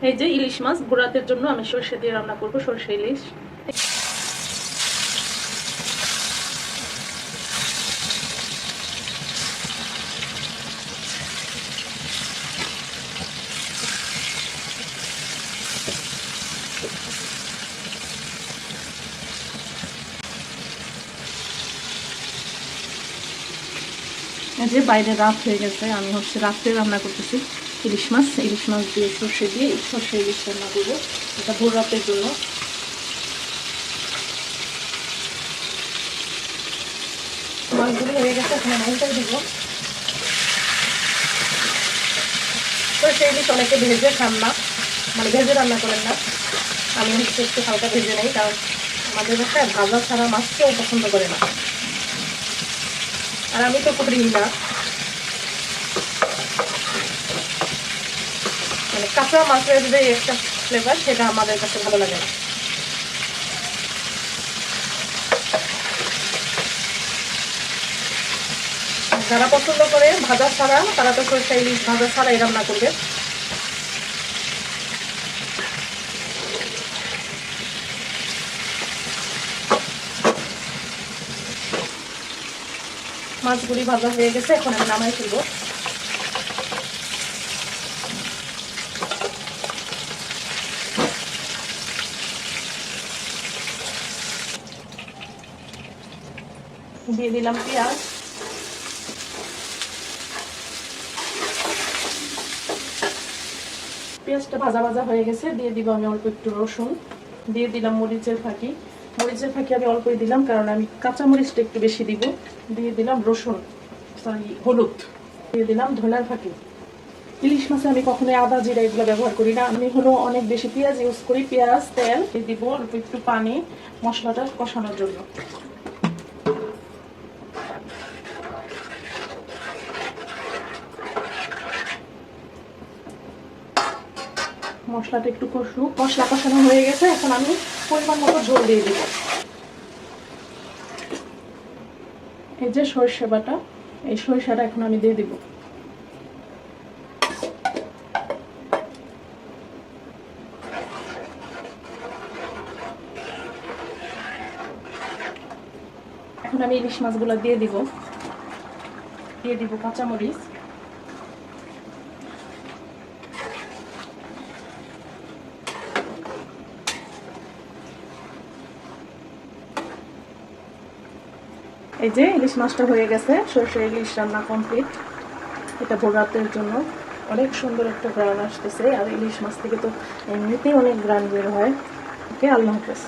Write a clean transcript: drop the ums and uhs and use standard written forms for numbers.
এই যে ইলিশ মাছ ভোরাতের জন্য আমি সরষে দিয়ে রান্না করব, সরষে ইলিশ। যে বাইরে রাত হয়ে গেছে, আমি রাত্রে রান্না করতেছি ইলিশ মাছ দিয়ে সর্ষে দিয়ে সর্ষে ইলিশ রান্না করবো, এটা ভোর রাতের জন্য। মাছগুলো হয়ে গেছে, এখানে মাছটাই দিব। সর্ষে ইলিশ অনেকে ভেজে খান না, মানে ভেজে রান্না করেন না, আমি একটু হালকা ভেজে নেই, কারণ আমাদের বাসায় ভাজা ছাড়া মাছ কেউ পছন্দ করে না, আর আমি তো করি না, মানে কাঁচা মাছের যে একটা ফ্লেভার সেটা আমাদের কাছে ভালো লাগে না। যারা পছন্দ করে ভাজা ছাড়া, তারা তো সরষে ইলিশ ভাজা ছাড়াই রান্না করবে। মাছগুলি ভাজা হয়ে গেছে, এখন আমি নামাই ফেলবো। দিয়ে দিলাম পেঁয়াজ, পেঁয়াজটা ভাজা ভাজা হয়ে গেছে, দিয়ে দিব আমি অল্প একটু রসুন, দিয়ে দিলাম মরিচের ফাঁকি আমি অল্পই দিলাম, কারণ আমি কাঁচা মরিচটা একটু বেশি দিব। দিয়ে দিলাম রসুন, হলুদ, দিয়ে দিলাম ধনিয়ার ফাঁকি। ইলিশ মাছে আমি কখনোই আদা জিরা এগুলো ব্যবহার করি না, আমি অনেক বেশি পেঁয়াজ ইউজ করি, পেঁয়াজ তেল দিয়ে দিব, অল্প একটু পানি মশলাটা কষানোর জন্য। মশলাটা একটু মশলা কষানো হয়ে গেছে, এখন আমি পরিমাণ মতো ঝোল দিয়ে দিব। এই যে সরষে বাটা, এই সরিষাটা এখন আমি দিয়ে দিব। এখন আমি ইলিশ মাছগুলো দিয়ে দিব কাঁচামরিচ, এই যে ইলিশ মাছটা হয়ে গেছে, সরষে ইলিশ রান্না কমপ্লিট। এটা ভোর রাতের জন্য অনেক সুন্দর একটা গ্রান আসতেছে, আর ইলিশ মাছ থেকে তো এমনিতেই অনেক গ্রান বের হয়। ওকে, আল্লাহ হাফেজ।